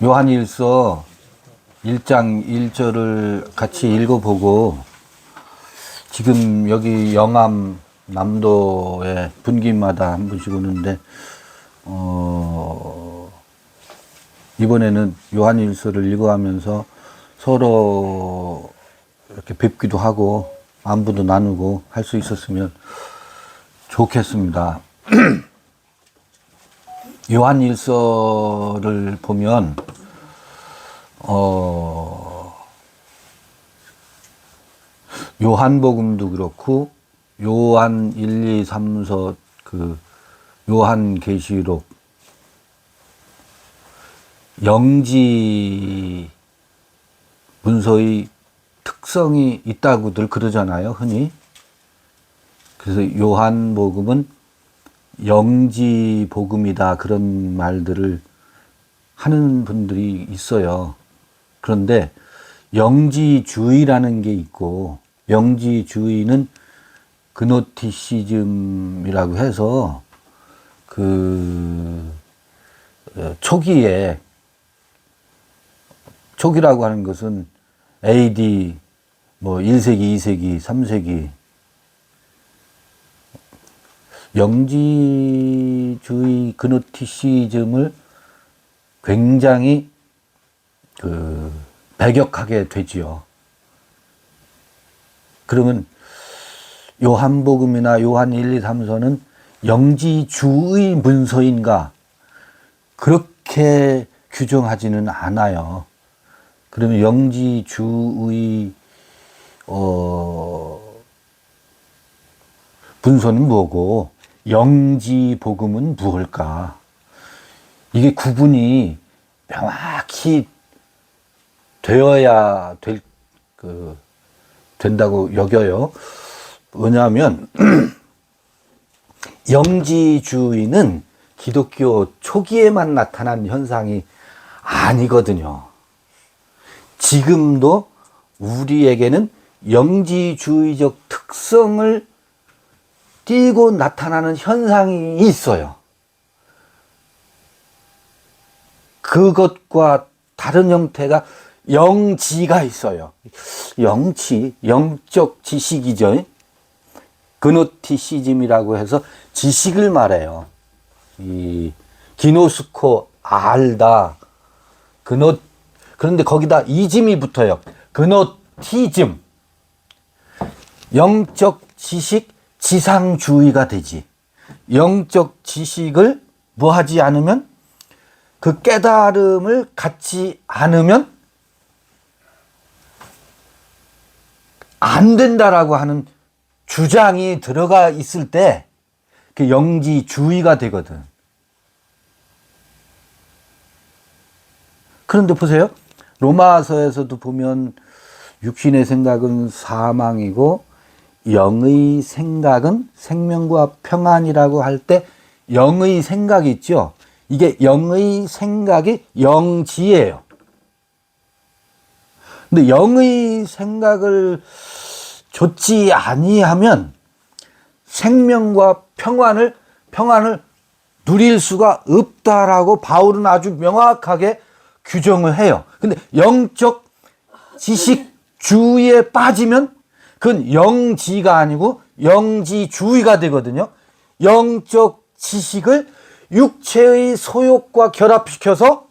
요한일서 1장 1절을 같이 읽어보고, 지금 여기 영암 남도에 분기마다 한 번씩 오는데, 이번에는 요한일서를 읽어가면서 서로 이렇게 뵙기도 하고 안부도 나누고 할 수 있었으면 좋겠습니다. 요한일서를 보면 요한복음도 그렇고 요한 1, 2, 3서 그 요한계시록 영지 문서의 특성이 있다고들 그러잖아요, 흔히. 그래서 요한복음은 영지복음이다, 그런 말들을 하는 분들이 있어요. 그런데 영지주의라는 게 있고, 영지주의는 그노티시즘이라고 해서 초기라고 하는 것은 AD 1세기, 2세기, 3세기 영지주의 그노티시즘을 굉장히 배격하게 되지요. 그러면 요한복음이나 요한 1, 2, 3서는 영지주의 문서인가? 그렇게 규정하지는 않아요. 그러면 영지주의 문서는 뭐고 영지복음은 무엇일까? 이게 구분이 명확히 되어야 된다고 여겨요. 왜냐하면 영지주의는 기독교 초기에만 나타난 현상이 아니거든요. 지금도 우리에게는 영지주의적 특성을 띠고 나타나는 현상이 있어요. 그것과 다른 형태가 영지가 있어요. 영적 지식이죠. 그노티시즘이라고 해서 지식을 말해요. 기노스코, 알다. 그런데 거기다 이즘이 붙어요. 그노티즘. 영적 지식, 지상주의가 되지. 영적 지식을 뭐 하지 않으면, 그 깨달음을 갖지 않으면 안 된다라고 하는 주장이 들어가 있을 때 그 영지주의가 되거든. 그런데 보세요. 로마서에서도 보면 육신의 생각은 사망이고 영의 생각은 생명과 평안이라고 할 때 영의 생각이 있죠. 이게 영의 생각이 영지예요. 근데 영의 생각을 좇지 아니하면 생명과 평안을 누릴 수가 없다라고 바울은 아주 명확하게 규정을 해요. 근데 영적 지식주의에 빠지면 그건 영지가 아니고 영지주의가 되거든요. 영적 지식을 육체의 소욕과 결합시켜서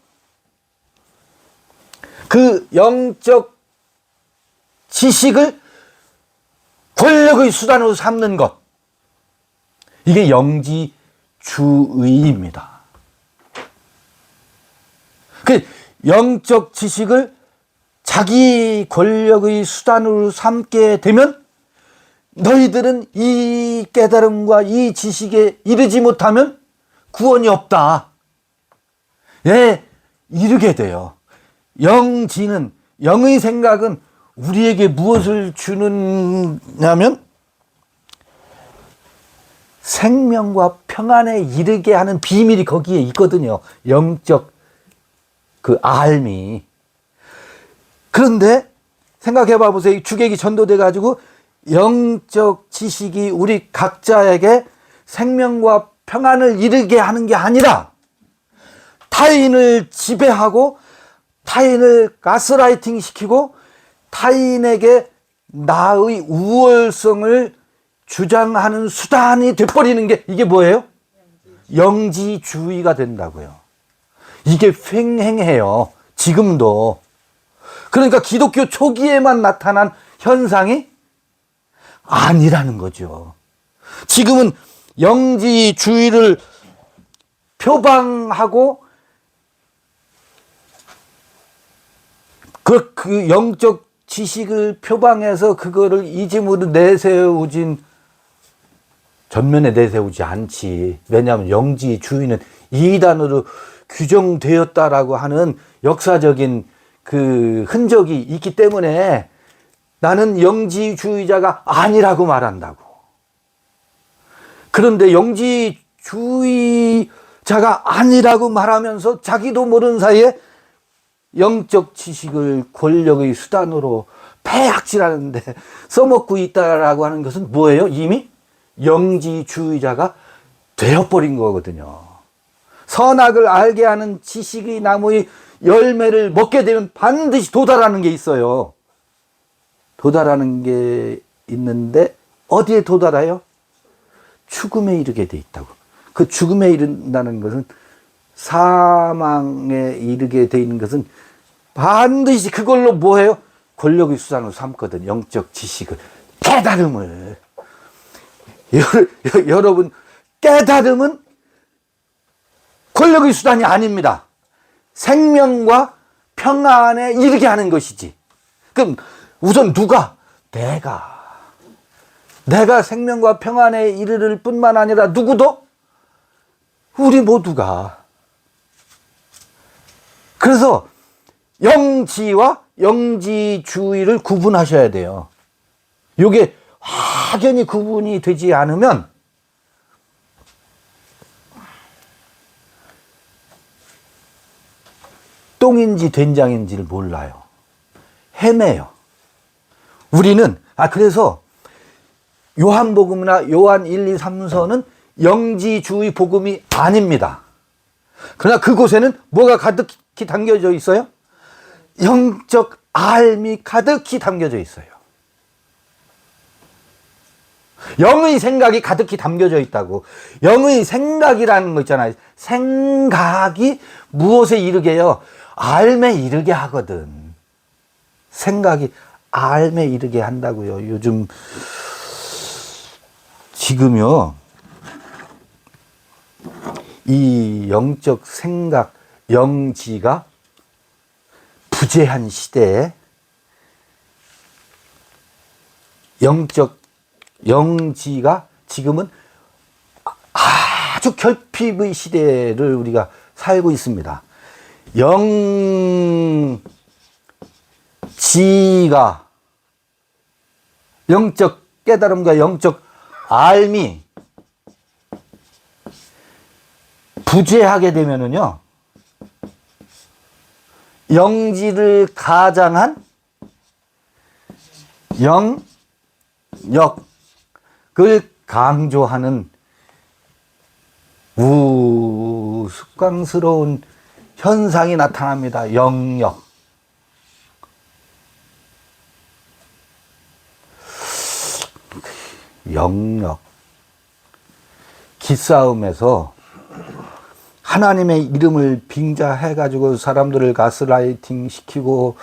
그 영적 지식을 권력의 수단으로 삼는 것. 이게 영지주의입니다. 그 영적 지식을 자기 권력의 수단으로 삼게 되면 너희들은 이 깨달음과 이 지식에 이르지 못하면 구원이 없다. 예, 이르게 돼요. 영지는, 영의 생각은 우리에게 무엇을 주느냐면 생명과 평안에 이르게 하는 비밀이 거기에 있거든요. 영적 알미. 그런데 생각해 봐 보세요. 주객이 전도돼 가지고 영적 지식이 우리 각자에게 생명과 평안을 이르게 하는 게 아니라 타인을 지배하고 타인을 가스라이팅 시키고 타인에게 나의 우월성을 주장하는 수단이 돼버리는 게 이게 뭐예요? 영지주의가 된다고요. 이게 횡행해요. 지금도. 그러니까 기독교 초기에만 나타난 현상이 아니라는 거죠. 지금은 영지주의를 표방하고 그 영적 지식을 표방해서 그거를 이짐으로 내세우진 전면에 내세우지 않지. 왜냐하면 영지주의는 이단으로 규정되었다라고 하는 역사적인 그 흔적이 있기 때문에 나는 영지주의자가 아니라고 말한다고. 그런데 영지주의자가 아니라고 말하면서 자기도 모르는 사이에 영적 지식을 권력의 수단으로 패악질하는데 써먹고 있다라고 하는 것은 뭐예요? 이미 영지주의자가 되어버린 거거든요. 선악을 알게 하는 지식의 나무의 열매를 먹게 되면 반드시 도달하는 게 있어요. 도달하는 게 있는데 어디에 도달해요? 죽음에 이르게 돼 있다고. 그 죽음에 이른다는 것은 사망에 이르게 돼 있는 것은 반드시 그걸로 뭐해요? 권력의 수단으로 삼거든. 영적 지식을, 깨달음을. 여러분, 깨달음은 권력의 수단이 아닙니다. 생명과 평안에 이르게 하는 것이지. 그럼 우선 누가? 내가 생명과 평안에 이르를 뿐만 아니라 누구도? 우리 모두가. 그래서 영지와 영지주의를 구분하셔야 돼요. 이게 확연히 구분이 되지 않으면 똥인지 된장인지를 몰라요. 헤매요. 우리는 그래서 요한복음이나 요한 1, 2, 3서는 영지주의 복음이 아닙니다. 그러나 그곳에는 뭐가 가득히 담겨져 있어요? 영적 알미 가득히 담겨져 있어요. 영의 생각이 가득히 담겨져 있다고. 영의 생각이라는 거 있잖아요. 생각이 무엇에 이르게 해요? 알매 이르게 하거든. 생각이 알매 이르게 한다고요. 요즘 지금요, 이 영적 생각, 영지가 부재한 시대에 영적 영지가 지금은 아주 결핍의 시대를 우리가 살고 있습니다. 영지가, 영적 깨달음과 영적 알미 부재하게 되면은요, 영지를 가장한 영역을 강조하는 우스꽝스러운 현상이 나타납니다. 영역. 영역. 기싸움에서 하나님의 이름을 빙자해가지고 사람들을 가스라이팅 시키고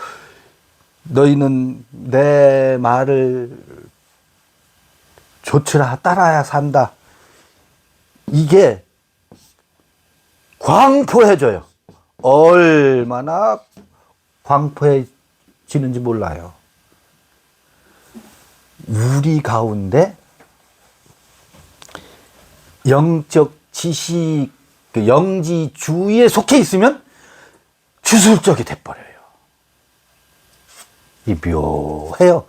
너희는 내 말을 조치라 따라야 산다. 이게 광포해져요. 얼마나 광포해지는지 몰라요. 우리 가운데 영적 지식, 영지주의에 속해 있으면 주술적이 돼버려요. 이 묘해요.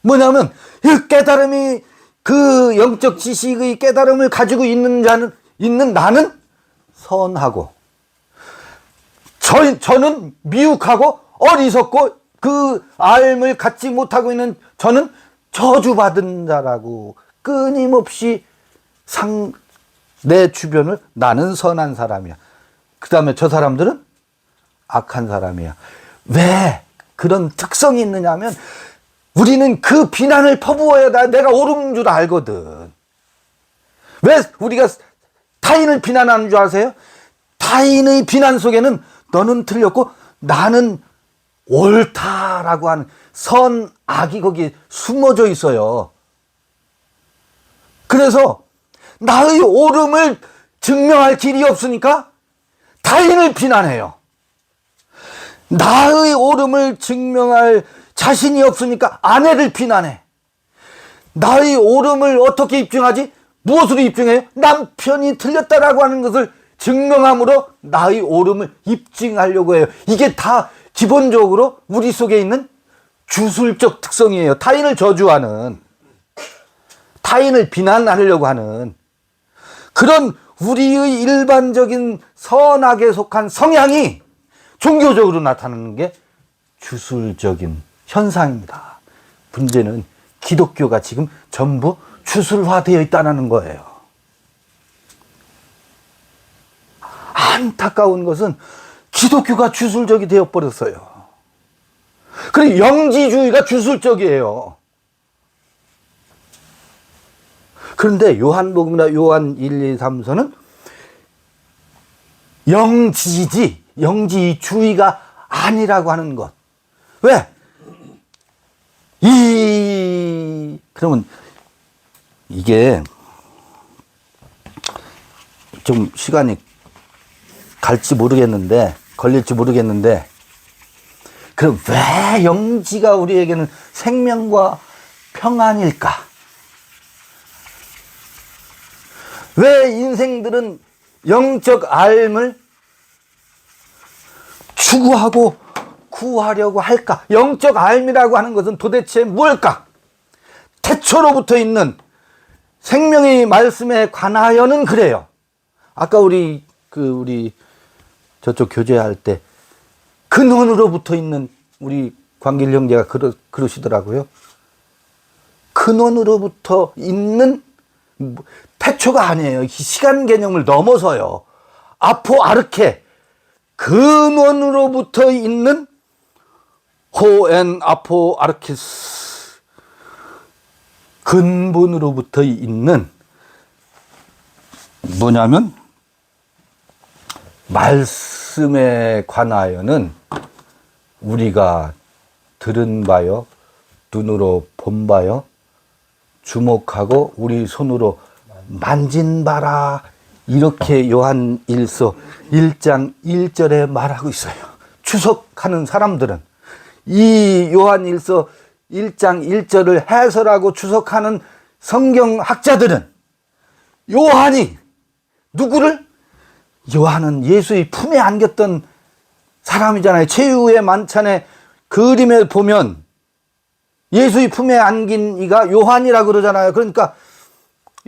뭐냐면 이 깨달음이, 그 영적 지식의 깨달음을 가지고 있는 나는 선하고, 저는 미혹하고 어리석고 그 알을 갖지 못하고 있는 저는 저주받은 자라고 끊임없이 내 주변을 나는 선한 사람이야. 그 다음에 저 사람들은 악한 사람이야. 왜 그런 특성이 있느냐 하면 우리는 그 비난을 퍼부어야 내가 옳은 줄 알거든. 왜 우리가 타인을 비난하는 줄 아세요? 타인의 비난 속에는 너는 틀렸고 나는 옳다라고 하는 선악이 거기에 숨어져 있어요. 그래서 나의 옳음을 증명할 길이 없으니까 타인을 비난해요. 나의 옳음을 증명할 자신이 없으니까 아내를 비난해. 나의 옳음을 어떻게 입증하지? 무엇으로 입증해요? 남편이 틀렸다라고 하는 것을 증명함으로 나의 옳음을 입증하려고 해요. 이게 다 기본적으로 우리 속에 있는 주술적 특성이에요. 타인을 저주하는, 타인을 비난하려고 하는 그런 우리의 일반적인 선악에 속한 성향이 종교적으로 나타나는 게 주술적인 현상입니다. 문제는 기독교가 지금 전부 주술화되어 있다는 거예요. 안타까운 것은 기독교가 주술적이 되어버렸어요. 그리고 영지주의가 주술적이에요. 그런데 요한복음이나 요한 1, 2, 3서는 영지지, 영지주의가 아니라고 하는 것. 왜? 그러면 이게 좀 시간이 갈지 모르겠는데, 걸릴지 모르겠는데, 그럼 왜 영지가 우리에게는 생명과 평안일까? 왜 인생들은 영적 삶을 추구하고 구하려고 할까? 영적 삶이라고 하는 것은 도대체 무엇일까? 태초로부터 있는 생명의 말씀에 관하여는 그래요. 아까 우리 저쪽 교제할 때 근원으로부터 있는 우리 광길 형제가 그러시더라고요. 근원으로부터 있는 태초가 아니에요. 시간 개념을 넘어서요. 아포 아르케, 근원으로부터 있는 호엔 아포 아르키스, 근본으로부터 있는 뭐냐면 말씀에 관하여는 우리가 들은 바요, 눈으로 본 바요, 주목하고 우리 손으로 만진 바라, 이렇게 요한 1서 1장 1절에 말하고 있어요. 추석하는 사람들은 이 요한 1서 1장 1절을 해설하고 추석하는 성경학자들은 요한이 누구를? 요한은 예수의 품에 안겼던 사람이잖아요. 최후의 만찬의 그림에 보면 예수의 품에 안긴 이가 요한이라고 그러잖아요. 그러니까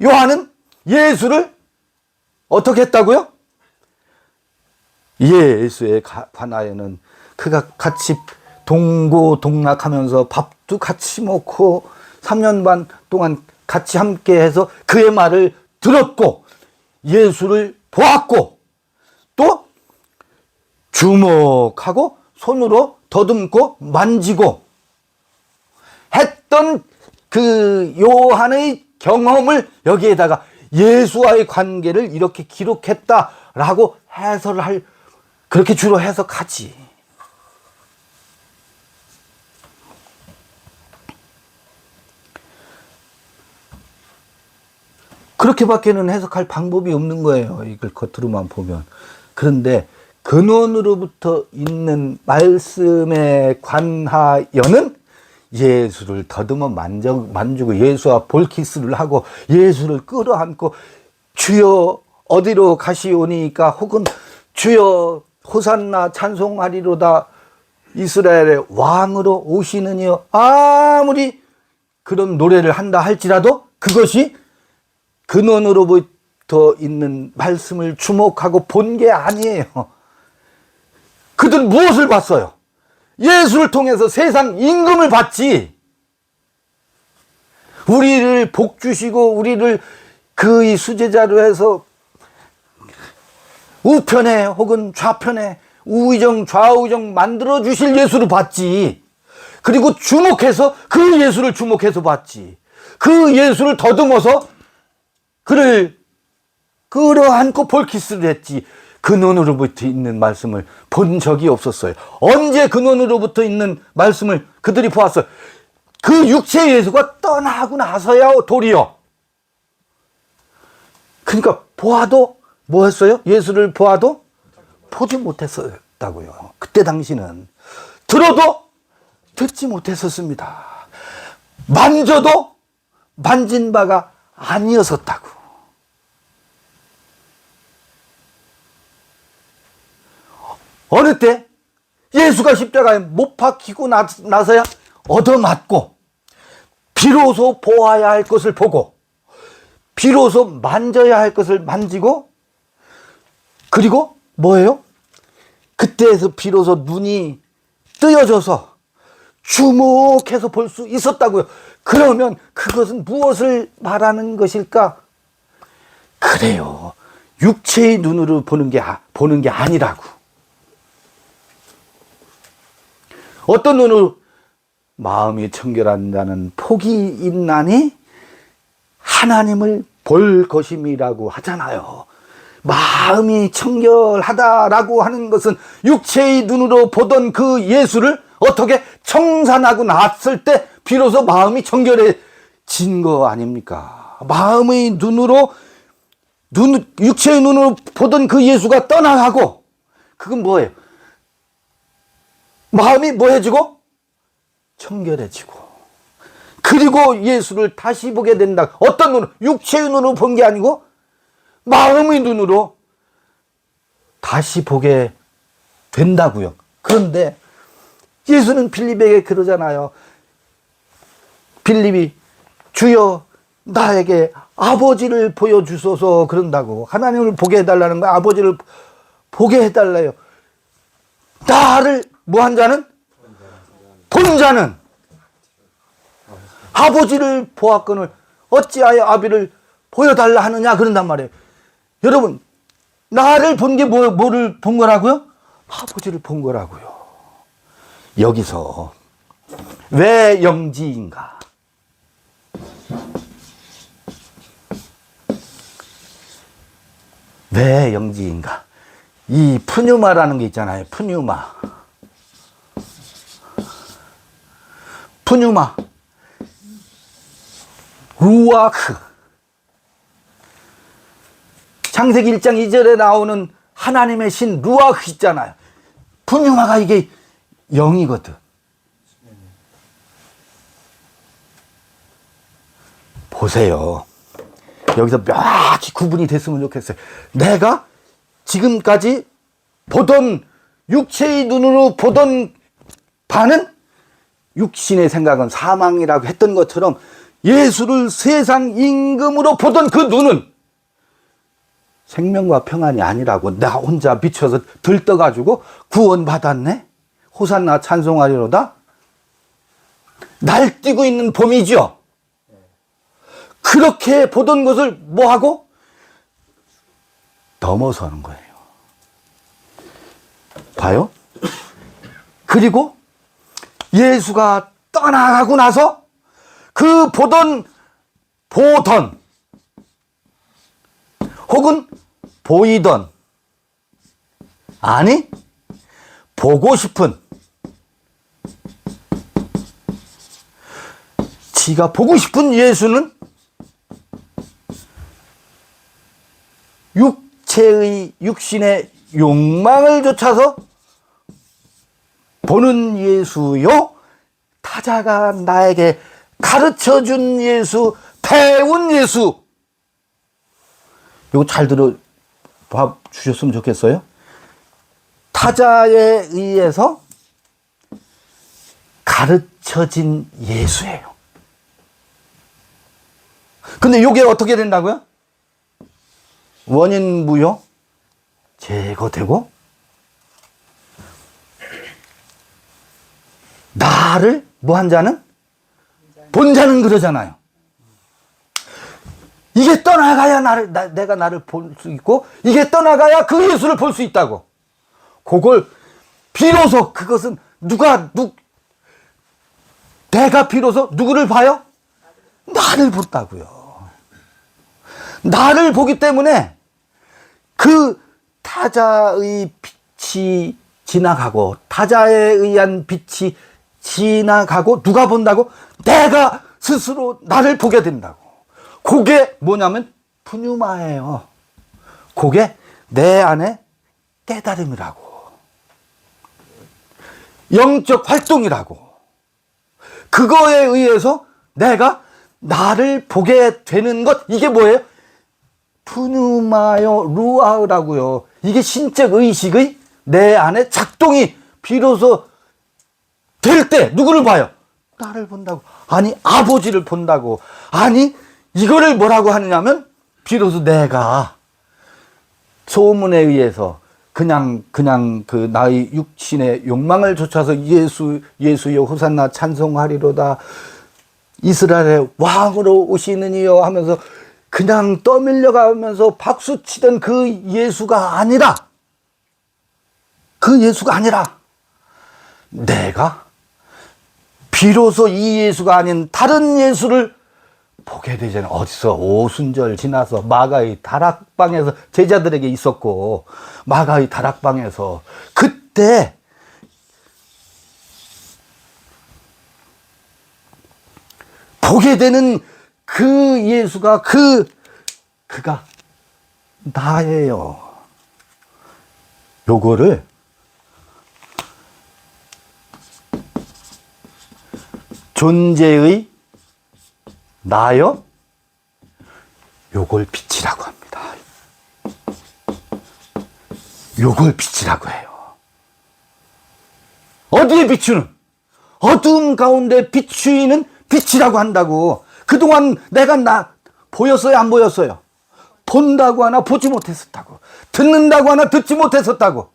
요한은 예수를 어떻게 했다고요? 예수에 관하여는 그가 같이 동고동락하면서 밥도 같이 먹고 3년 반 동안 같이 함께 해서 그의 말을 들었고 예수를 보았고 또 주목하고 손으로 더듬고 만지고 했던 그 요한의 경험을 여기에다가 예수와의 관계를 이렇게 기록했다라고 해설을 그렇게 주로 해석하지. 그렇게밖에는 해석할 방법이 없는 거예요. 이걸 겉으로만 보면. 그런데 근원으로부터 있는 말씀에 관하여는 예수를 더듬어 만지고 예수와 볼키스를 하고 예수를 끌어안고 주여 어디로 가시오니까 혹은 주여 호산나 찬송하리로다 이스라엘의 왕으로 오시느니요. 아무리 그런 노래를 한다 할지라도 그것이 근원으로부터 있는 말씀을 주목하고 본 게 아니에요. 그들은 무엇을 봤어요? 예수를 통해서 세상 임금을 봤지. 우리를 복 주시고 우리를 그의 수제자로 해서 우편에 혹은 좌편에 우의정 좌우정 만들어 주실 예수를 봤지. 그리고 주목해서 그 예수를 주목해서 봤지. 그 예수를 더듬어서 그를 끌어안고 볼키스를 했지. 그 눈으로부터 있는 말씀을 본 적이 없었어요. 언제 그 눈으로부터 있는 말씀을 그들이 보았어요? 그 육체의 예수가 떠나고 나서야 도리어. 그러니까 보아도 뭐 했어요? 예수를 보아도 보지 못했었다고요. 그때 당시는 들어도 듣지 못했었습니다. 만져도 만진 바가 아니었었다고. 어느 때 예수가 십자가에 못 박히고 나서야 얻어맞고 비로소 보아야 할 것을 보고 비로소 만져야 할 것을 만지고 그리고 뭐예요? 그때에서 비로소 눈이 뜨여져서 주목해서 볼 수 있었다고요. 그러면 그것은 무엇을 말하는 것일까? 그래요. 육체의 눈으로 보는 게 아니라고. 어떤 눈으로? 마음이 청결한다는 복이 있나니 하나님을 볼 것임이라고 하잖아요. 마음이 청결하다라고 하는 것은 육체의 눈으로 보던 그 예수를 어떻게 청산하고 났을 때 비로소 마음이 청결해진 거 아닙니까? 마음의 눈으로 육체의 눈으로 보던 그 예수가 떠나가고 그건 뭐예요? 마음이 뭐해지고 청결해지고 그리고 예수를 다시 보게 된다. 어떤 눈으로? 육체의 눈으로 본 게 아니고 마음의 눈으로 다시 보게 된다고요. 그런데 예수는 빌립에게 그러잖아요. 빌립이 주여 나에게 아버지를 보여주소서 그런다고. 하나님을 보게 해달라는 거야. 아버지를 보게 해달라요. 나를 뭐한 자는? 본 자는 아버지를 보았거늘 어찌하여 아비를 보여달라 하느냐 그런단 말이에요. 여러분 나를 본 게 뭐를 본 거라고요? 아버지를 본 거라고요. 여기서 왜 영지인가? 왜 영지인가? 이 푸뉴마라는 게 있잖아요. 푸뉴마. 루아크. 창세기 1장 2절에 나오는 하나님의 신 루아크 있잖아요. 푸뉴마가 이게 영이거든. 보세요. 여기서 명확히 구분이 됐으면 좋겠어요. 내가 지금까지 보던 육체의 눈으로 보던 바는 육신의 생각은 사망이라고 했던 것처럼 예수를 세상 임금으로 보던 그 눈은 생명과 평안이 아니라고. 나 혼자 미쳐서 들떠가지고 구원받았네? 호산나 찬송하리로다? 날뛰고 있는 봄이죠. 그렇게 보던 것을 뭐하고? 넘어서는 거예요. 봐요? 그리고 예수가 떠나가고 나서 그 보던 혹은 보이던 아니 보고 싶은 지가 보고 싶은 예수는 육신의 욕망을 좇아서 보는 예수요, 타자가 나에게 가르쳐준 예수, 배운 예수. 이거 잘 봐 주셨으면 좋겠어요. 타자에 의해서 가르쳐진 예수예요. 근데 이게 어떻게 된다고요? 원인무효 제거되고 나를 뭐 한 자는? 본 자는 그러잖아요. 이게 떠나가야 내가 나를 볼 수 있고, 이게 떠나가야 그 예수를 볼 수 있다고. 그걸 비로소 그것은 내가 비로소 누구를 봐요? 나를 본다고요. 나를 보기 때문에 그 타자의 빛이 지나가고, 타자에 의한 빛이 지나가고, 누가 본다고? 내가 스스로 나를 보게 된다고. 그게 뭐냐면 푸뉴마예요. 그게 내 안에 깨달음이라고, 영적 활동이라고. 그거에 의해서 내가 나를 보게 되는 것, 이게 뭐예요? 푸뉴마요 루아라고요. 이게 신적 의식의 내 안에 작동이 비로소 될 때 누구를 봐요? 나를 본다고. 아니, 아버지를 본다고. 아니, 이거를 뭐라고 하느냐면 비로소 내가 소문에 의해서 그냥 그 나의 육신의 욕망을 좇아서 예수여 호산나 찬송하리로다, 이스라엘의 왕으로 오시느니요 하면서 그냥 떠밀려가면서 박수치던 그 예수가 아니라, 그 예수가 아니라 내가 비로소 이 예수가 아닌 다른 예수를 보게 되잖아요. 어디서 오순절 지나서 마가의 다락방에서 제자들에게 있었고, 마가의 다락방에서 그때 보게 되는 그 예수가 그가 나예요. 요거를 존재의 나요? 요걸 빛이라고 합니다. 요걸 빛이라고 해요. 어디에 비추는? 어두움 가운데 비추이는 빛이라고 한다고. 그동안 내가 보였어요, 안 보였어요? 본다고 하나 보지 못했었다고. 듣는다고 하나 듣지 못했었다고.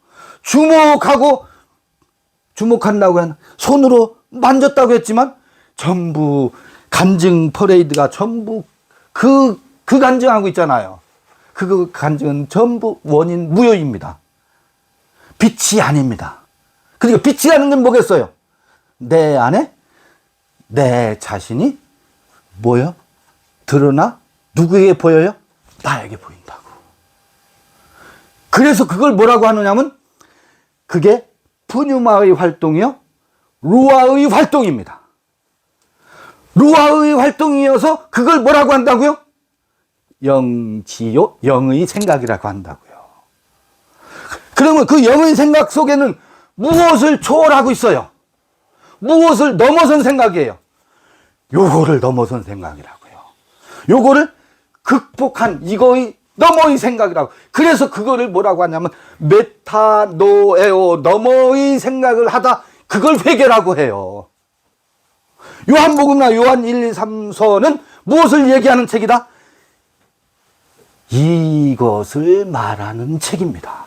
주목한다고 하나 손으로 만졌다고 했지만 전부 간증 퍼레이드가 전부 그 간증하고 있잖아요. 그 간증은 전부 원인 무효입니다. 빛이 아닙니다. 그러니까 빛이라는 건 뭐겠어요? 내 안에 내 자신이 뭐요? 드러나 누구에게 보여요? 나에게 보인다고. 그래서 그걸 뭐라고 하느냐면 그게 푸뉴마의 활동이요, 루아의 활동입니다. 루아의 활동이어서 그걸 뭐라고 한다고요? 영지요, 영의 생각이라고 한다고요. 그러면 그 영의 생각 속에는 무엇을 초월하고 있어요? 무엇을 넘어선 생각이에요? 요거를 넘어선 생각이라고요. 요거를 극복한 이거의 너머의 생각이라고. 그래서 그거를 뭐라고 하냐면 메타노에오, 너머의 생각을 하다, 그걸 회개라고 해요. 요한복음이나 요한 1, 2, 3서는 무엇을 얘기하는 책이다? 이것을 말하는 책입니다.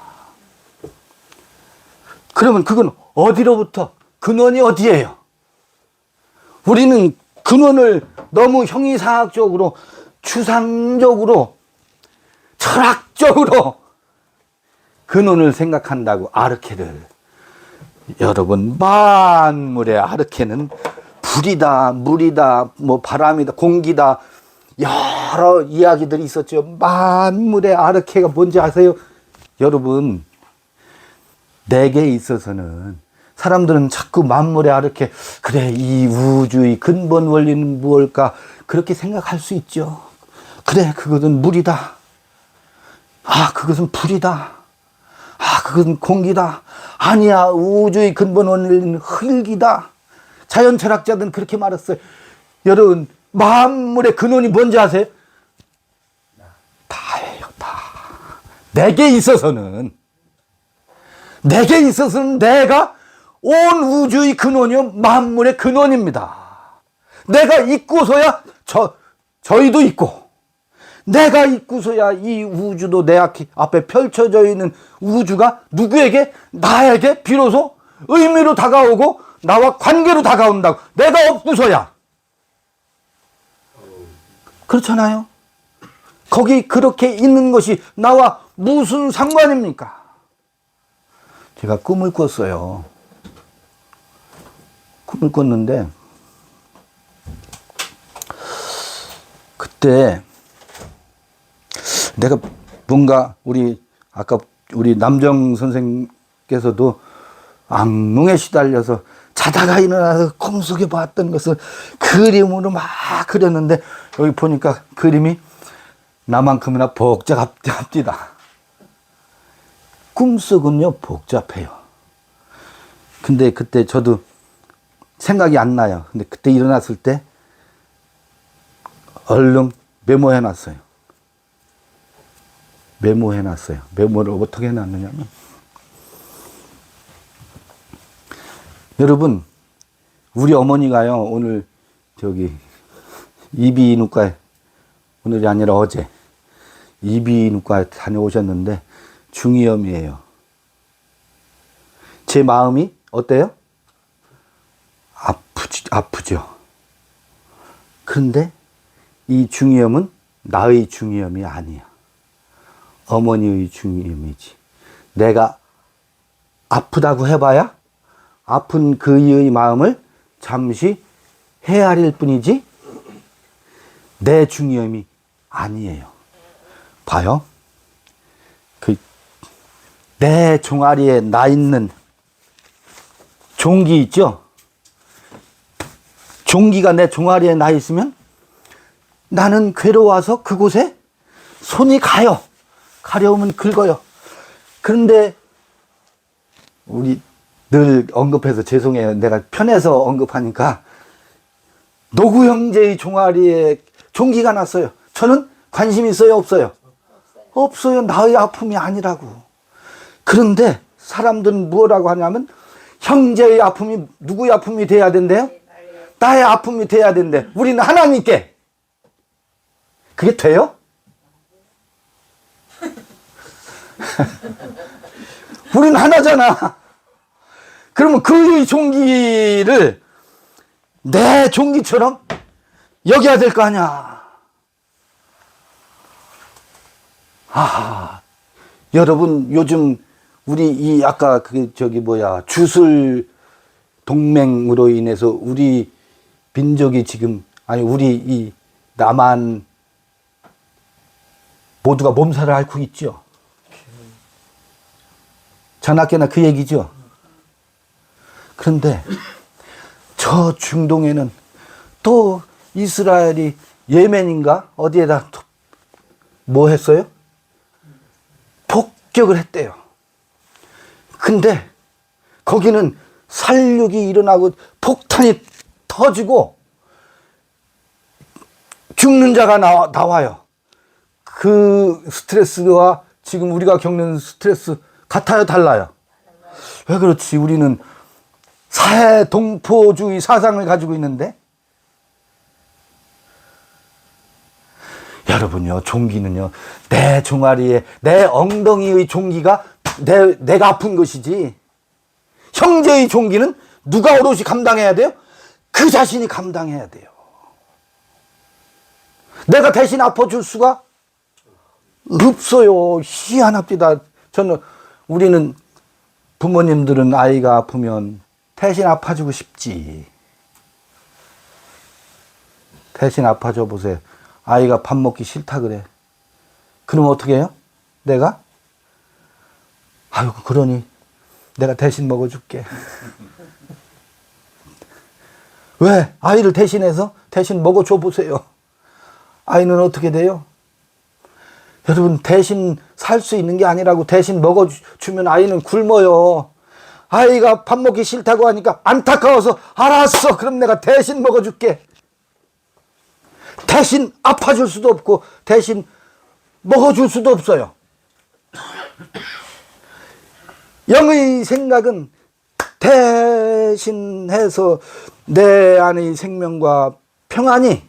그러면 그건 어디로부터? 근원이 어디예요? 우리는 근원을 너무 형이상학적으로, 추상적으로, 철학적으로 근원을 생각한다고. 아르케를, 여러분, 만물의 아르케는 불이다, 물이다, 뭐 바람이다, 공기다, 여러 이야기들이 있었죠. 만물의 아르케가 뭔지 아세요? 여러분, 내게 있어서는 사람들은 자꾸 만물의 아르케, 그래, 이 우주의 근본 원리는 무엇일까? 그렇게 생각할 수 있죠. 그래, 그것은 물이다. 아, 그것은 불이다. 아, 그것은 공기다. 아니야, 우주의 근본 원리는 흙이다. 자연 철학자들은 그렇게 말했어요. 여러분, 만물의 근원이 뭔지 아세요? 다예요, 다. 내게 있어서는 내가 온 우주의 근원이요, 만물의 근원입니다. 내가 있고서야 저희도 있고, 내가 있고서야 이 우주도 내 앞에 펼쳐져 있는 우주가 누구에게? 나에게 비로소 의미로 다가오고 나와 관계로 다가온다고. 내가 없고서야. 그렇잖아요. 거기 그렇게 있는 것이 나와 무슨 상관입니까? 제가 꿈을 꿨어요. 꿈을 꿨는데 그때 내가 뭔가 아까 우리 남정 선생께서도 악몽에 시달려서 자다가 일어나서 꿈속에 봤던 것을 그림으로 막 그렸는데 여기 보니까 그림이 나만큼이나 복잡합니다. 꿈속은요 복잡해요. 근데 그때 저도 생각이 안 나요. 근데 그때 일어났을 때 얼른 메모해놨어요. 메모를 어떻게 해놨느냐면, 여러분, 우리 어머니가요, 오늘 이비인후과에, 오늘이 아니라 어제, 이비인후과에 다녀오셨는데, 중이염이에요. 제 마음이 어때요? 아프죠. 그런데 이 중이염은 나의 중이염이 아니야. 어머니의 중이염이지. 내가 아프다고 해봐야 아픈 그의 마음을 잠시 헤아릴 뿐이지 내 중이염이 아니에요. 봐요. 내 종아리에 나 있는 종기 있죠? 종기가 내 종아리에 나 있으면 나는 괴로워서 그곳에 손이 가요. 가려우면 긁어요. 그런데 우리 늘 언급해서 죄송해요. 내가 편해서 언급하니까 노구 형제의 종아리에 종기가 났어요. 저는 관심 있어요? 없어요? 없어요. 나의 아픔이 아니라고. 그런데 사람들은 뭐라고 하냐면 형제의 아픔이 누구의 아픔이 돼야 된대요? 나의 아픔이 돼야 된대. 우리는 하나님께. 그게 돼요? 우리는 하나잖아. 그러면 그의 종기를 내 종기처럼 여겨야 될 거 아니야. 여러분 요즘 우리 아까 주술 동맹으로 인해서 우리 민족이 지금 우리 이 남한 모두가 몸살을 앓고 있죠. 전학계나 그 얘기죠. 그런데 저 중동에는 또 이스라엘이 예멘인가 어디에다 뭐 했어요? 폭격을 했대요. 근데 거기는 살육이 일어나고 폭탄이 터지고 죽는 자가 나와요. 그 스트레스와 지금 우리가 겪는 스트레스 같아요, 달라요? 왜 그렇지? 우리는 사회동포주의 사상을 가지고 있는데, 여러분요, 종기는요, 내 종아리에, 내 엉덩이의 종기가 내가 아픈 것이지, 형제의 종기는 누가 오롯이 감당해야 돼요? 그 자신이 감당해야 돼요. 내가 대신 아파줄 수가 없어요. 희한합니다. 우리는 부모님들은 아이가 아프면 대신 아파주고 싶지. 대신 아파줘 보세요. 아이가 밥 먹기 싫다 그래. 그럼 어떻게 해요? 내가? 그러니 내가 대신 먹어줄게. 왜? 아이를 대신해서 대신 먹어줘 보세요. 아이는 어떻게 돼요? 여러분, 대신 살 수 있는 게 아니라고. 대신 먹어주면 아이는 굶어요. 아이가 밥 먹기 싫다고 하니까 안타까워서 알았어. 그럼 내가 대신 먹어줄게. 대신 아파줄 수도 없고 대신 먹어줄 수도 없어요. 영의 생각은 대신해서 내 안의 생명과 평안이,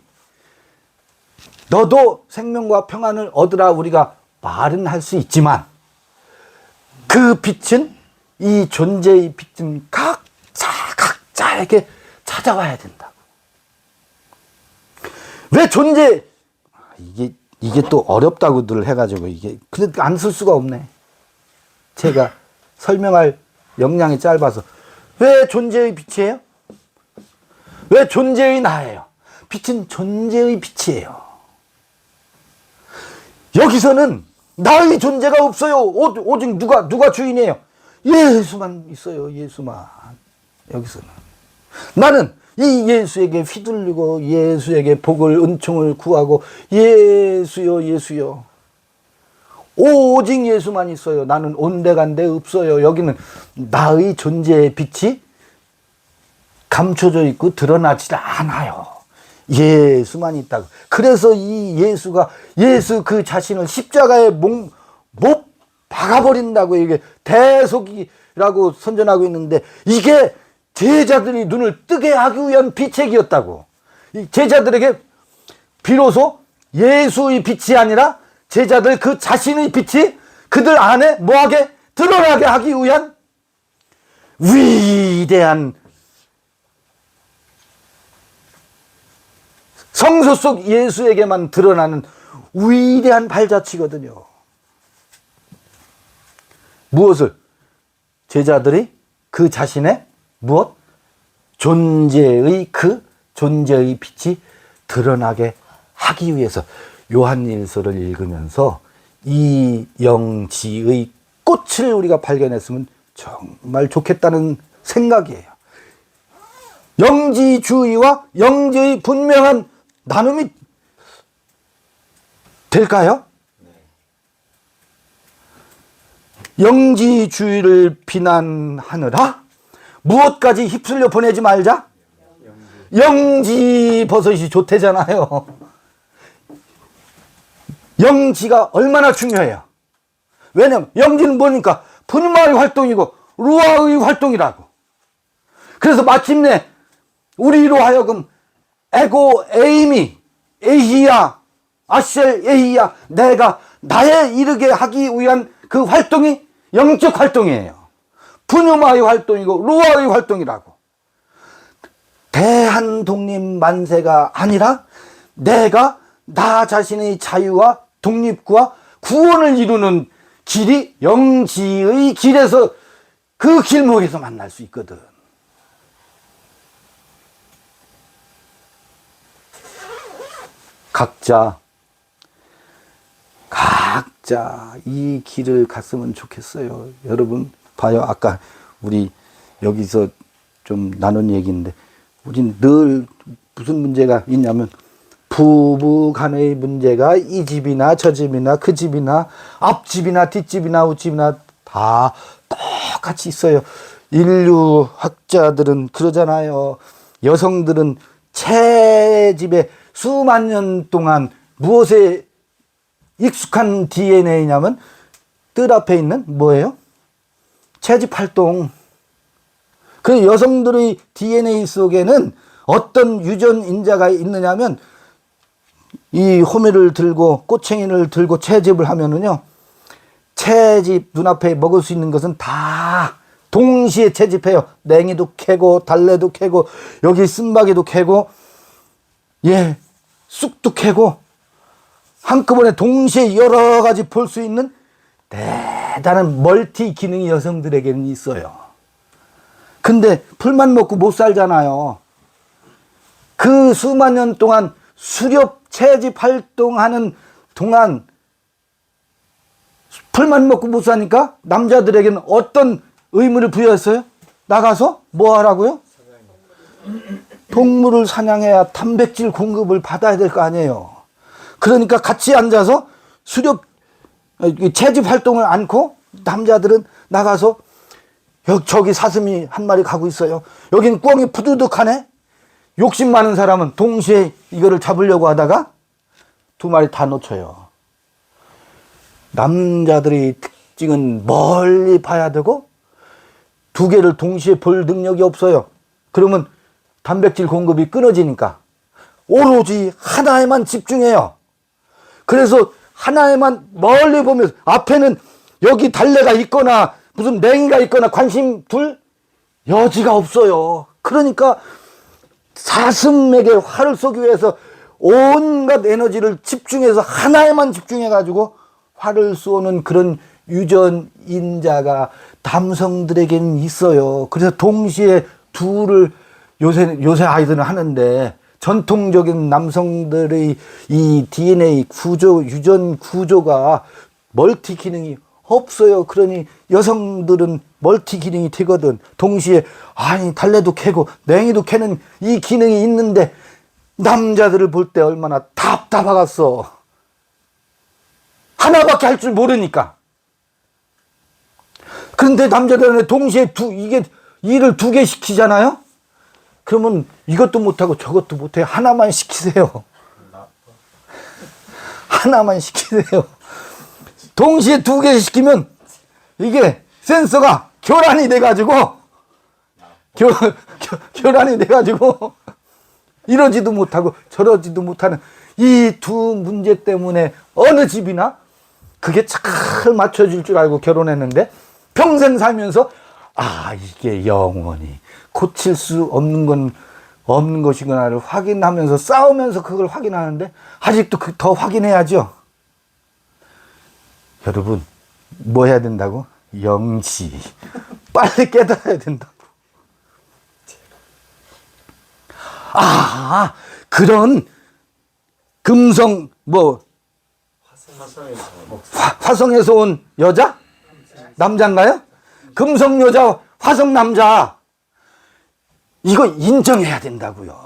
너도 생명과 평안을 얻으라 우리가 말은 할 수 있지만 그 빛은, 이 존재의 빛은 각자에게 찾아와야 된다고. 왜 이게 또 어렵다고들 해가지고 이게 근데 안 쓸 수가 없네. 제가 설명할 역량이 짧아서. 왜 존재의 빛이에요? 왜 존재의 나예요? 빛은 존재의 빛이에요. 여기서는 나의 존재가 없어요. 오직 누가 주인이에요? 예수만 있어요. 예수만. 여기서는 나는 이 예수에게 휘둘리고 예수에게 복을 은총을 구하고 예수요 예수요. 오직 예수만 있어요. 나는 온데간데 없어요. 여기는 나의 존재의 빛이 감춰져 있고 드러나지 않아요. 예수만 있다고. 그래서 이 예수가 예수 그 자신을 십자가에 못 박아버린다고 이게 대속이라고 선전하고 있는데 이게 제자들이 눈을 뜨게 하기 위한 비책이었다고. 제자들에게 비로소 예수의 빛이 아니라 제자들 그 자신의 빛이 그들 안에 뭐하게 드러나게 하기 위한 위대한 성소 속 예수에게만 드러나는 위대한 발자취거든요. 무엇을? 제자들이 그 자신의 무엇? 존재의 존재의 빛이 드러나게 하기 위해서 요한일서를 읽으면서 이 영지의 꽃을 우리가 발견했으면 정말 좋겠다는 생각이에요. 영지주의와 영지의 분명한 나눔이 될까요? 영지주의를 비난하느라 무엇까지 휩쓸려 보내지 말자? 영지버섯이 좋대잖아요. 영지가 얼마나 중요해요. 왜냐면 영지는 뭐니까 푸뉴마의 활동이고 루아의 활동이라고. 그래서 마침내 우리로 하여금 에고 에이미 에히야 아셀 에히야 내가 나에 이르게 하기 위한 그 활동이 영적 활동이에요. 푸뉴마의 활동이고 루아의 활동이라고. 대한독립 만세가 아니라 내가 나 자신의 자유와 독립과 구원을 이루는 길이 영지의 길에서 그 길목에서 만날 수 있거든. 각자 이 길을 갔으면 좋겠어요. 여러분 봐요. 아까 우리 여기서 좀 나눈 얘기인데 우린 늘 무슨 문제가 있냐면 부부 간의 문제가 이 집이나 저 집이나 그 집이나 앞집이나 뒷집이나 웃집이나 다 똑같이 있어요. 인류학자들은 그러잖아요. 여성들은 채집에 수만 년 동안 무엇에 익숙한 DNA냐면 뜰 앞에 있는 뭐예요? 채집 활동. 그 여성들의 DNA 속에는 어떤 유전인자가 있느냐면 이 호미를 들고 꼬챙이를 들고 채집을 하면은요, 채집 눈앞에 먹을 수 있는 것은 다 동시에 채집해요. 냉이도 캐고 달래도 캐고 여기 쓴바귀도 캐고 예 쑥도 캐고 한꺼번에 동시에 여러 가지 볼 수 있는 대단한 멀티 기능이 여성들에게는 있어요. 근데 풀만 먹고 못 살잖아요. 그 수만 년 동안 수렵 채집 활동하는 동안 풀만 먹고 못 사니까 남자들에게는 어떤 의무를 부여했어요? 나가서 뭐 하라고요? 동물을 사냥해야 단백질 공급을 받아야 될 거 아니에요. 그러니까 같이 앉아서 수렵 채집 활동을 않고 남자들은 나가서 저기 사슴이 한 마리 가고 있어요. 여긴 꿩이 푸드득하네. 욕심 많은 사람은 동시에 이거를 잡으려고 하다가 두 마리 다 놓쳐요. 남자들의 특징은 멀리 봐야 되고 두 개를 동시에 볼 능력이 없어요. 그러면 단백질 공급이 끊어지니까 오로지 하나에만 집중해요. 그래서 하나에만 멀리 보면서 앞에는 여기 달래가 있거나 무슨 냉이가 있거나 관심 둘 여지가 없어요. 그러니까 사슴에게 활을 쏘기 위해서 온갖 에너지를 집중해서 하나에만 집중해가지고 활을 쏘는 그런 유전인자가 남성들에게는 있어요. 그래서 동시에 둘을 요새 아이들은 하는데, 전통적인 남성들의 이 DNA 구조, 유전 구조가 멀티 기능이 없어요. 그러니 여성들은 멀티 기능이 되거든. 동시에 달래도 캐고 냉이도 캐는 이 기능이 있는데, 남자들을 볼 때 얼마나 답답하겠어. 하나밖에 할 줄 모르니까. 그런데 남자들은 동시에 이게 일을 2개 시키잖아요? 그러면 이것도 못하고 저것도 못해. 하나만 시키세요. 하나만 시키세요. 동시에 2개 시키면 이게 센서가 교란이 돼가지고, 교란이 돼가지고, 이러지도 못하고 저러지도 못하는 이 두 문제 때문에 어느 집이나 그게 잘 맞춰질 줄 알고 결혼했는데, 평생 살면서 이게 영원히 고칠 수 없는 것이구나를 확인하면서 싸우면서 그걸 확인하는데, 아직도 더 확인해야죠. 여러분, 뭐 해야 된다고? 영지. 빨리 깨달아야 된다고. 그런 금성 화성에서 온 여자? 남자인가요? 금성 여자, 화성 남자. 이거 인정해야 된다고요.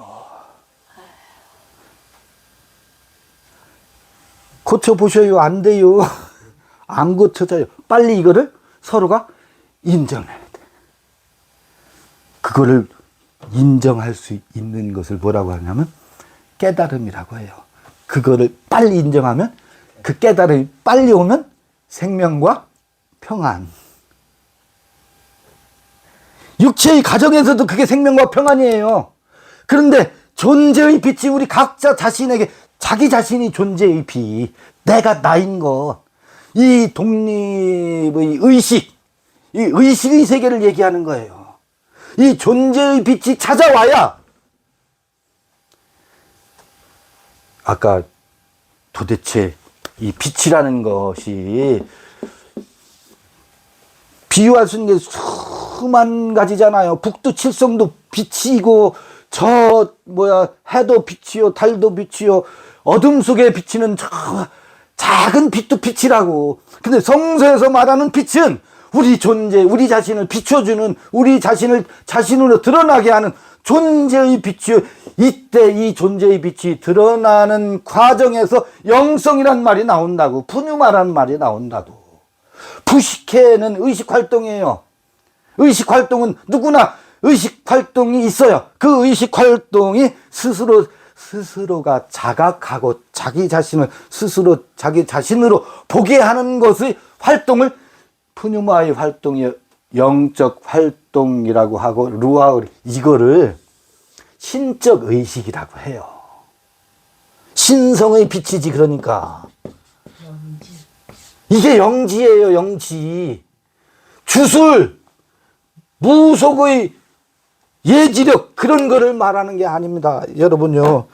고쳐보셔요. 안 돼요. 안 고쳐져요. 빨리 이거를 서로가 인정해야 돼. 그거를 인정할 수 있는 것을 뭐라고 하냐면 깨달음이라고 해요. 그거를 빨리 인정하면, 그 깨달음이 빨리 오면 생명과 평안. 육체의 가정에서도 그게 생명과 평안이에요. 그런데 존재의 빛이 우리 각자 자신에게, 자기 자신이 존재의 빛, 내가 나인 것, 이 독립의 의식, 이 의식의 세계를 얘기하는 거예요. 이 존재의 빛이 찾아와야, 아까 도대체 이 빛이라는 것이 비유할 수 있는 게 수만 가지잖아요. 북두 칠성도 빛이고, 해도 빛이요, 달도 빛이요, 어둠 속에 비치는 저 작은 빛도 빛이라고. 근데 성서에서 말하는 빛은 우리 존재, 우리 자신을 비춰주는, 우리 자신을 자신으로 드러나게 하는 존재의 빛이요. 이때 이 존재의 빛이 드러나는 과정에서 영성이란 말이 나온다고. 푸뉴마라는 말이 나온다고. 부식해는 의식활동이에요. 의식활동은 누구나 의식활동이 있어요. 그 의식활동이 스스로가 자각하고 자기 자신을 스스로 자기 자신으로 보게 하는 것의 활동을 푸뉴마의 활동이 영적 활동이라고 하고, 루아, 이거를 신적 의식이라고 해요. 신성의 빛이지. 그러니까 이게 영지예요. 영지. 주술, 무속의 예지력, 그런 거를 말하는 게 아닙니다. 여러분요,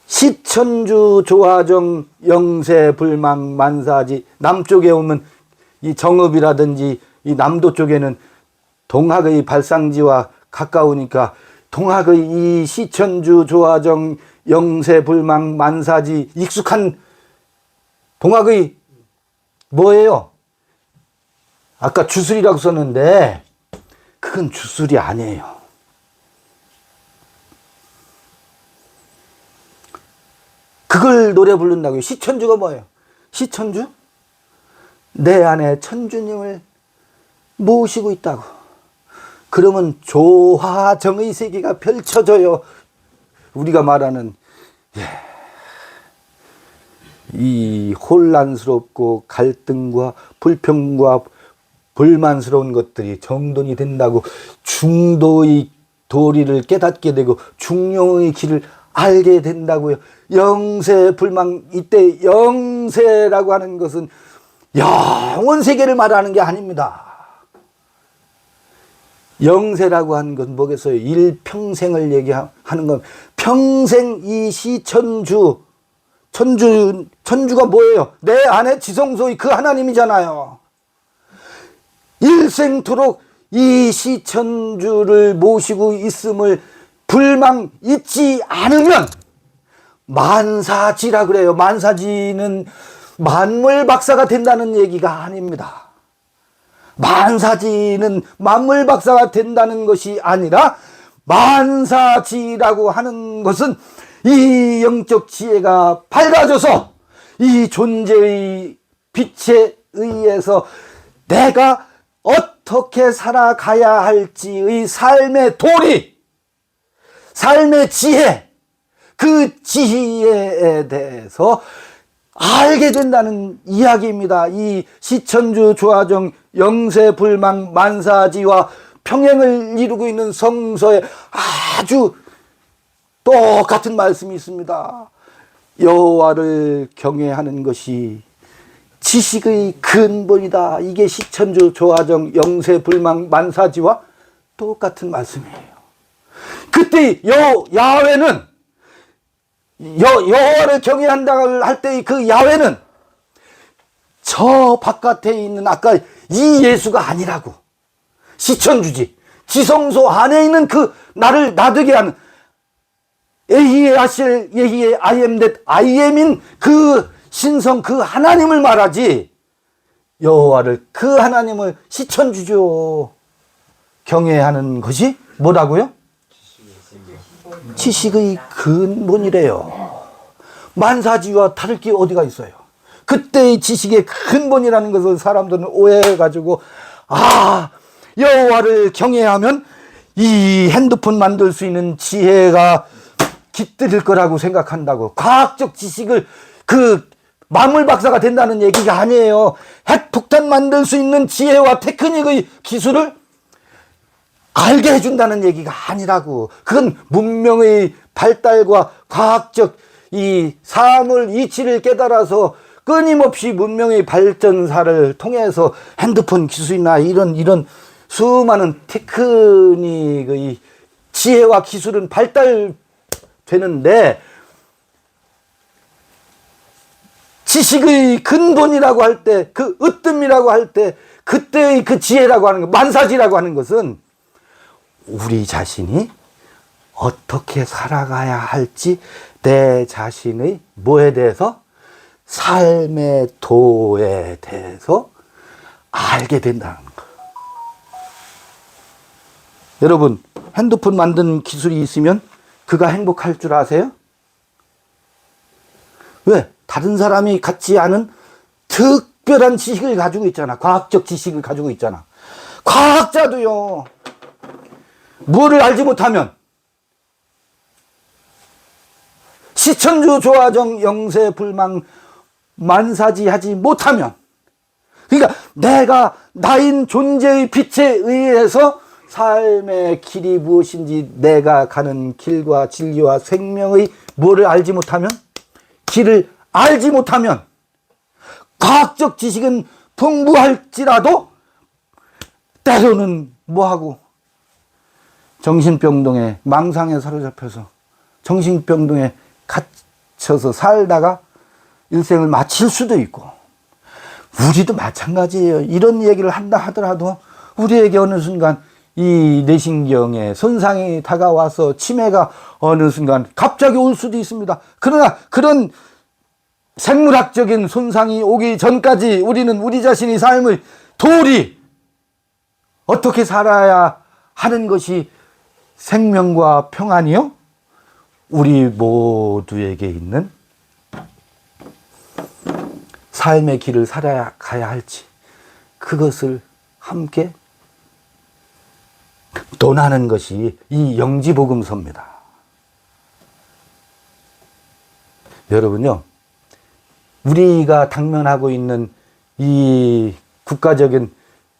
시천주 조화정 영세 불망 만사지. 남쪽에 오면 이 정읍이라든지 이 남도 쪽에는 동학의 발상지와 가까우니까 동학의 이 시천주 조화정 영세 불망 만사지, 익숙한 동학의 뭐예요? 아까 주술이라고 썼는데 그건 주술이 아니에요. 그걸 노래 부른다고요. 시천주가 뭐예요? 시천주? 내 안에 천주님을 모시고 있다고. 그러면 조화정의 세계가 펼쳐져요. 우리가 말하는 이 혼란스럽고 갈등과 불평과 불만스러운 것들이 정돈이 된다고. 중도의 도리를 깨닫게 되고 중용의 길을 알게 된다고요. 영세 불망, 이때 영세라고 하는 것은 영원 세계를 말하는 게 아닙니다. 영세라고 하는 건 뭐겠어요? 일평생을 얘기하는 건 평생 이 천주가 뭐예요? 내 안에 지성소의 그 하나님이잖아요. 일생토록 이 시천주를 모시고 있음을 불망 잊지 않으면 만사지라 그래요. 만사지는 만물 박사가 된다는 얘기가 아닙니다. 만사지는 만물 박사가 된다는 것이 아니라 만사지라고 하는 것은 이 영적 지혜가 밝아져서 이 존재의 빛에 의해서 내가 어떻게 살아가야 할지의 삶의 도리, 삶의 지혜, 그 지혜에 대해서 알게 된다는 이야기입니다. 이 시천주 조화정 영세불망 만사지와 평행을 이루고 있는 성서에 아주 똑같은 말씀이 있습니다. 여호와를 경외하는 것이 지식의 근본이다. 이게 시천주 조화정 영세불망 만사지와 똑같은 말씀이에요. 그때 야훼는 여호와를 경외한다 할 때 그 야훼는 저 바깥에 있는 아까 이 예수가 아니라고. 시천주지. 지성소 안에 있는 그 나를 나되게 하는 에히에 아실 예히에 아이엠 댓 아이엠인 그 신성 그 하나님을 말하지. 여호와를 그 하나님을 시천주죠. 경외하는 것이 뭐라고요? 지식의 근본이래요. 만사지와 다를 게 어디가 있어요? 그때의 지식의 근본이라는 것을 사람들은 오해해가지고 여호와를 경외하면 이 핸드폰 만들 수 있는 지혜가 깃들일 거라고 생각한다고. 과학적 지식을 그 만물 박사가 된다는 얘기가 아니에요. 핵폭탄 만들 수 있는 지혜와 테크닉의 기술을 알게 해준다는 얘기가 아니라고. 그건 문명의 발달과 과학적 이 사물 이치를 깨달아서 끊임없이 문명의 발전사를 통해서 핸드폰 기술이나 이런 수많은 테크닉의 지혜와 기술은 발달되는데 지식의 근본이라고 할 때, 그 으뜸이라고 할 때, 그때의 그 지혜라고 하는 것, 만사지라고 하는 것은 우리 자신이 어떻게 살아가야 할지 내 자신의 뭐에 대해서? 삶의 도에 대해서 알게 된다는 거. 여러분, 핸드폰 만드는 기술이 있으면 그가 행복할 줄 아세요? 왜? 다른 사람이 갖지 않은 특별한 지식을 가지고 있잖아. 과학적 지식을 가지고 있잖아. 과학자도요. 뭐를 알지 못하면 시천주 조화정 영세불망 만사지 하지 못하면, 그러니까 내가 나인 존재의 빛에 의해서 삶의 길이 무엇인지 내가 가는 길과 진리와 생명의 뭐를 알지 못하면, 길을 알지 못하면 과학적 지식은 풍부할지라도 때로는 뭐하고 정신병동에 망상에 사로잡혀서 정신병동에 갇혀서 살다가 일생을 마칠 수도 있고, 우리도 마찬가지예요. 이런 얘기를 한다 하더라도 우리에게 어느 순간 이 뇌신경에 손상이 다가와서 치매가 어느 순간 갑자기 올 수도 있습니다. 그러나 그런 생물학적인 손상이 오기 전까지 우리는 우리 자신의 삶의 도리, 어떻게 살아야 하는 것이 생명과 평안이요? 우리 모두에게 있는 삶의 길을 살아가야 할지, 그것을 함께 논하는 것이 이 영지복음서입니다. 여러분요, 우리가 당면하고 있는 이 국가적인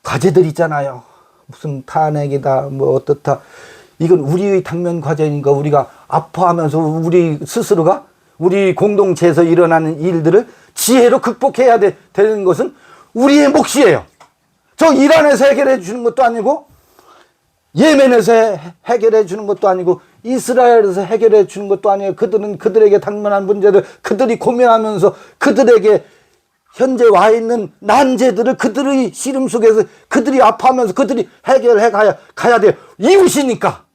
과제들 있잖아요. 무슨 탄핵이다, 뭐 어떻다. 이건 우리의 당면 과제니까 우리가 아파하면서 우리 스스로가 우리 공동체에서 일어나는 일들을 지혜로 극복해야 되는 것은 우리의 몫이에요. 저 이란에서 해결해 주는 것도 아니고, 예멘에서 해결해 주는 것도 아니고, 이스라엘에서 해결해 주는 것도 아니에요. 그들은 그들에게 당면한 문제를 그들이 고민하면서 그들에게 현재 와 있는 난제들을 그들의 씨름 속에서 그들이 아파하면서 그들이 해결해 가야 돼요. 이웃이니까.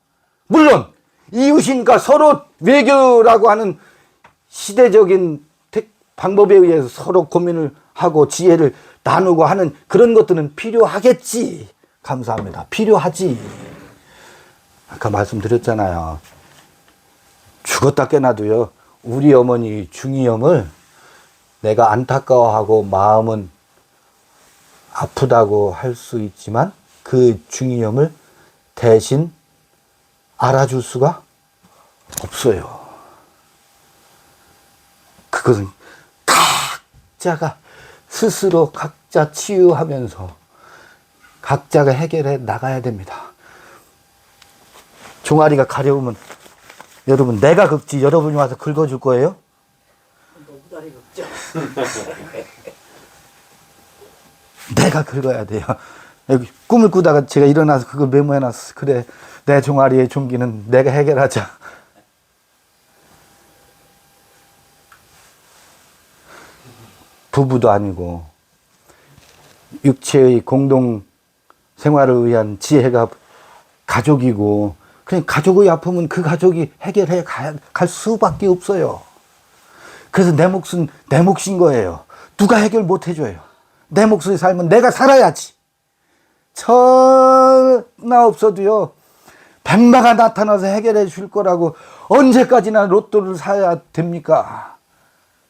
물론 이웃이니까 서로 외교라고 하는 시대적인 방법에 의해서 서로 고민을 하고 지혜를 나누고 하는 그런 것들은 필요하겠지. 감사합니다. 필요하지. 아까 말씀드렸잖아요. 죽었다 깨나도요. 우리 어머니 중이염을 내가 안타까워하고 마음은 아프다고 할 수 있지만 그 중이염을 대신 알아줄 수가 없어요. 그것은 각자가 스스로 각자 치유하면서 각자가 해결해 나가야 됩니다. 종아리가 가려우면 여러분 내가 긁지 여러분이 와서 긁어줄 거예요? 너무 다리 긁죠. 내가 긁어야 돼요. 여기 꿈을 꾸다가 제가 일어나서 그걸 메모해놨어. 그래, 내 종아리의 종기는 내가 해결하자. 부부도 아니고 육체의 공동 생활을 위한 지혜가 가족이고 그냥 가족의 아픔은 그 가족이 해결해 갈 수밖에 없어요. 그래서 내 몫은 내 몫인 거예요. 누가 해결 못 해줘요. 내 몫의 삶은 내가 살아야지. 천하 없어도요. 백마가 나타나서 해결해 줄 거라고 언제까지나 로또를 사야 됩니까?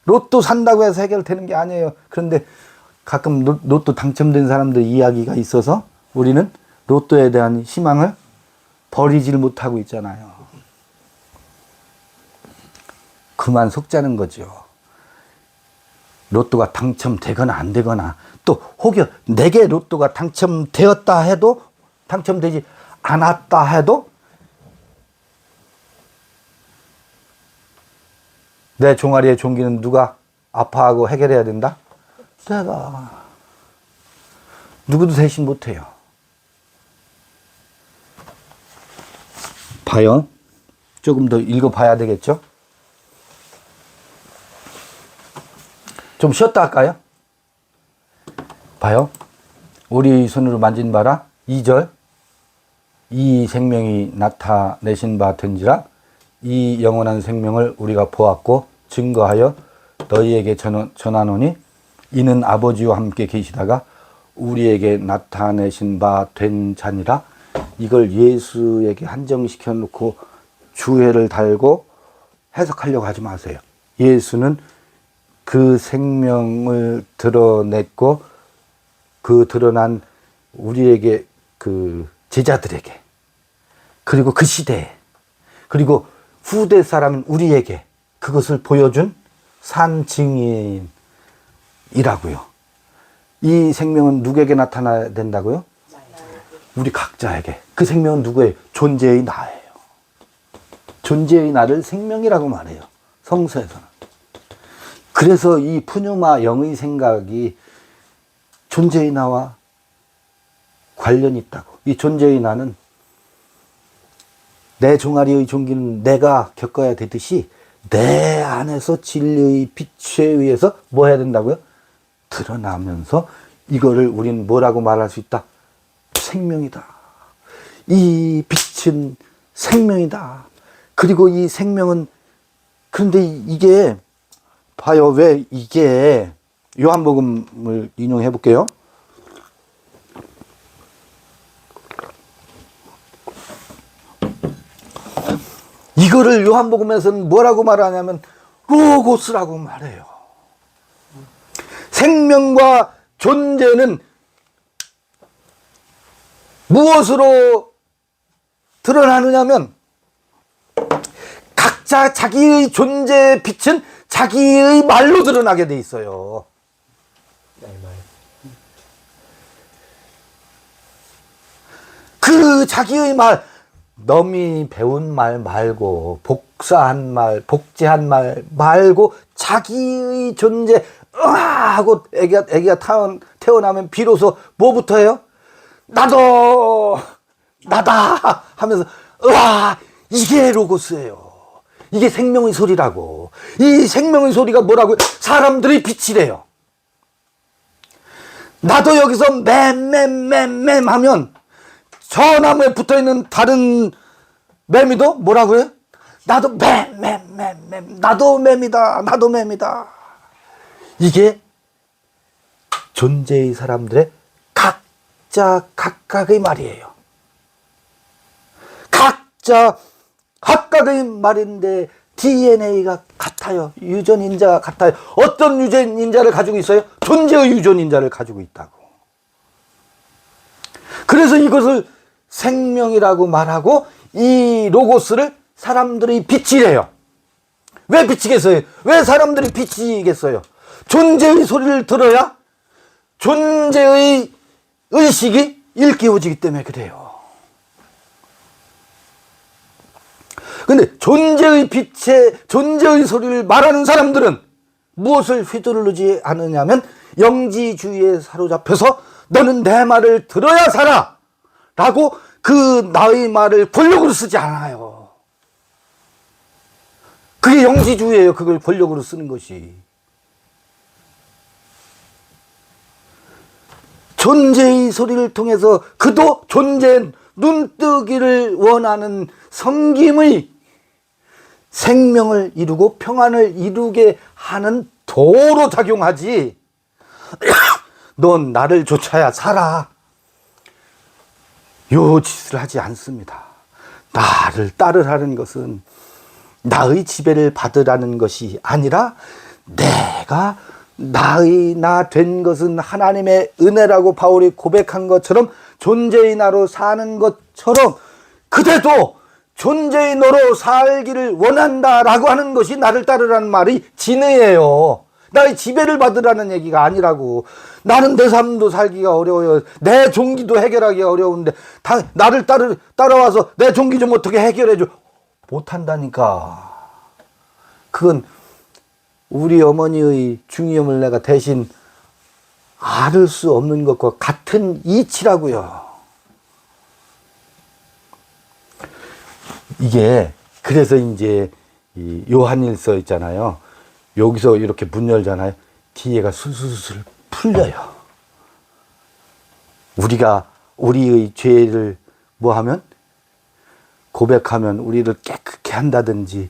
로또 산다고 해서 해결되는 게 아니에요. 그런데 가끔 로또 당첨된 사람들 이야기가 있어서 우리는 로또에 대한 희망을 버리질 못하고 있잖아요. 그만 속자는 거죠. 로또가 당첨되거나 안 되거나 또 혹여 내게 로또가 당첨되었다 해도 당첨되지 않았다 해도 내 종아리의 종기는 누가 아파하고 해결해야 된다? 내가. 누구도 대신 못해요. 봐요. 조금 더 읽어봐야 되겠죠? 좀 쉬었다 할까요? 봐요. 우리 손으로 만진 바라 2절 이 생명이 나타내신 바 된지라 이 영원한 생명을 우리가 보았고 증거하여 너희에게 전하노니 이는 아버지와 함께 계시다가 우리에게 나타내신 바 된 자니라. 이걸 예수에게 한정시켜 놓고 주회를 달고 해석하려고 하지 마세요. 예수는 그 생명을 드러냈고 그 드러난 우리에게 그 제자들에게 그리고 그 시대에 그리고 후대 사람인 우리에게 그것을 보여준 산 증인이라고요. 이 생명은 누구에게 나타나야 된다고요? 우리 각자에게. 그 생명은 누구예요? 존재의 나예요. 존재의 나를 생명이라고 말해요. 성서에서는. 그래서 이 푸뉴마 영의 생각이 존재의 나와 관련이 있다고. 이 존재의 나는 내 종아리의 종기는 내가 겪어야 되듯이 내 안에서 진리의 빛에 의해서 뭐 해야 된다고요? 드러나면서 이거를 우리는 뭐라고 말할 수 있다? 생명이다. 이 빛은 생명이다. 그리고 이 생명은 그런데 이게 봐요. 왜 이게 요한복음을 인용해 볼게요. 이거를 요한복음에서는 뭐라고 말하냐면 로고스라고 말해요. 생명과 존재는 무엇으로 드러나느냐면 각자 자기의 존재의 빛은 자기의 말로 드러나게 돼 있어요. 그 자기의 말, 남이 배운 말 말고 복사한 말, 복제한 말 말고 자기의 존재 하고 애기가 태어나면 비로소 뭐부터 해요? 나도 나다 하면서 이게 로고스예요. 이게 생명의 소리라고. 이 생명의 소리가 뭐라고요? 사람들의 빛이래요. 나도 여기서 맴 하면 저 나무에 붙어있는 다른 매미도 뭐라고 해요? 나도 맴, 나도 맴이다, 나도 맴이다. 이게 존재의 사람들의 각자 각각의 말이에요. 각자 각각의 말인데 DNA가 같아요. 유전인자가 같아요. 어떤 유전인자를 가지고 있어요? 존재의 유전인자를 가지고 있다고. 그래서 이것을 생명이라고 말하고 이 로고스를 사람들의 빛이래요. 왜 빛이겠어요? 왜 사람들이 빛이겠어요? 존재의 소리를 들어야 존재의 의식이 일깨워지기 때문에 그래요. 근데 존재의 빛에 존재의 소리를 말하는 사람들은 무엇을 휘두르지 않느냐면 영지주의에 사로잡혀서 너는 내 말을 들어야 살아 라고 그 나의 말을 권력으로 쓰지 않아요. 그게 영지주의예요. 그걸 권력으로 쓰는 것이. 존재의 소리를 통해서 그도 존재 눈뜨기를 원하는 성김의 생명을 이루고 평안을 이루게 하는 도로 작용하지. 넌 나를 쫓아야 살아. 요 짓을 하지 않습니다. 나를 따르라는 것은 나의 지배를 받으라는 것이 아니라 내가 나의 나 된 것은 하나님의 은혜라고 바울이 고백한 것처럼 존재의 나로 사는 것처럼 그대도 존재의 너로 살기를 원한다라고 하는 것이 나를 따르라는 말이 진의예요. 나의 지배를 받으라는 얘기가 아니라고. 나는 내 삶도 살기가 어려워요. 내 종기도 해결하기가 어려운데 나를 따라와서 내 종기 좀 어떻게 해결해줘. 못한다니까. 그건 우리 어머니의 중이염을 내가 대신 앓을 수 없는 것과 같은 이치라고요. 이게 그래서 이제 이 요한일서 있잖아요. 여기서 이렇게 문 열잖아요. 뒤에가 술술술 풀려요. 우리가 우리의 죄를 뭐 하면 고백하면 우리를 깨끗게 한다든지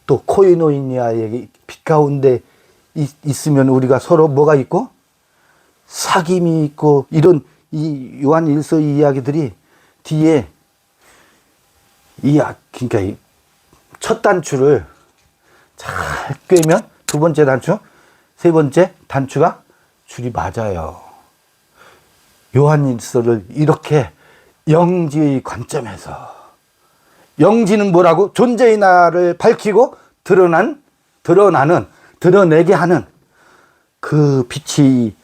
또 코이노이니아의 빛 가운데 있으면 우리가 서로 뭐가 있고 사귐이 있고 이런 이 요한일서 이야기들이 뒤에 그러니까 첫 단추를 잘 꿰면 두 번째 단추, 세 번째 단추가 줄이 맞아요. 요한일서를 이렇게 영지의 관점에서 영지는 뭐라고? 존재의 나를 밝히고 드러내게 하는 그 빛이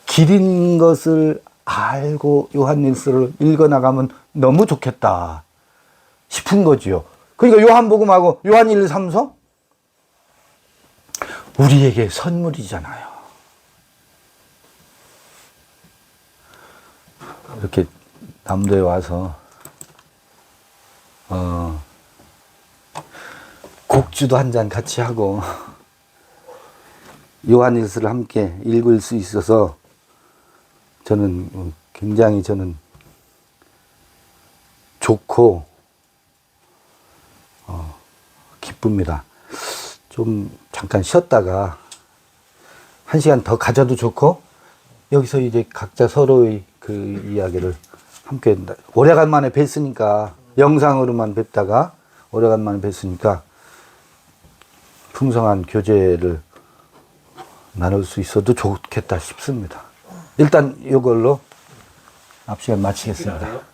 길인 것을 알고 요한일서를 읽어나가면 너무 좋겠다 싶은 거지요. 그러니까 요한복음하고 요한 1, 3서 우리에게 선물이잖아요. 이렇게 남도에 와서 곡주도 한 잔 같이 하고 요한일서를 함께 읽을 수 있어서 저는 굉장히 좋고 기쁩니다. 좀 잠깐 쉬었다가 1시간 더 가져도 좋고 여기서 이제 각자 서로의 그 이야기를 함께 오래간만에 뵀으니까 영상으로만 뵙다가 오래간만에 뵀으니까 풍성한 교제를 나눌 수 있어도 좋겠다 싶습니다. 일단 이걸로 앞 시간 마치겠습니다.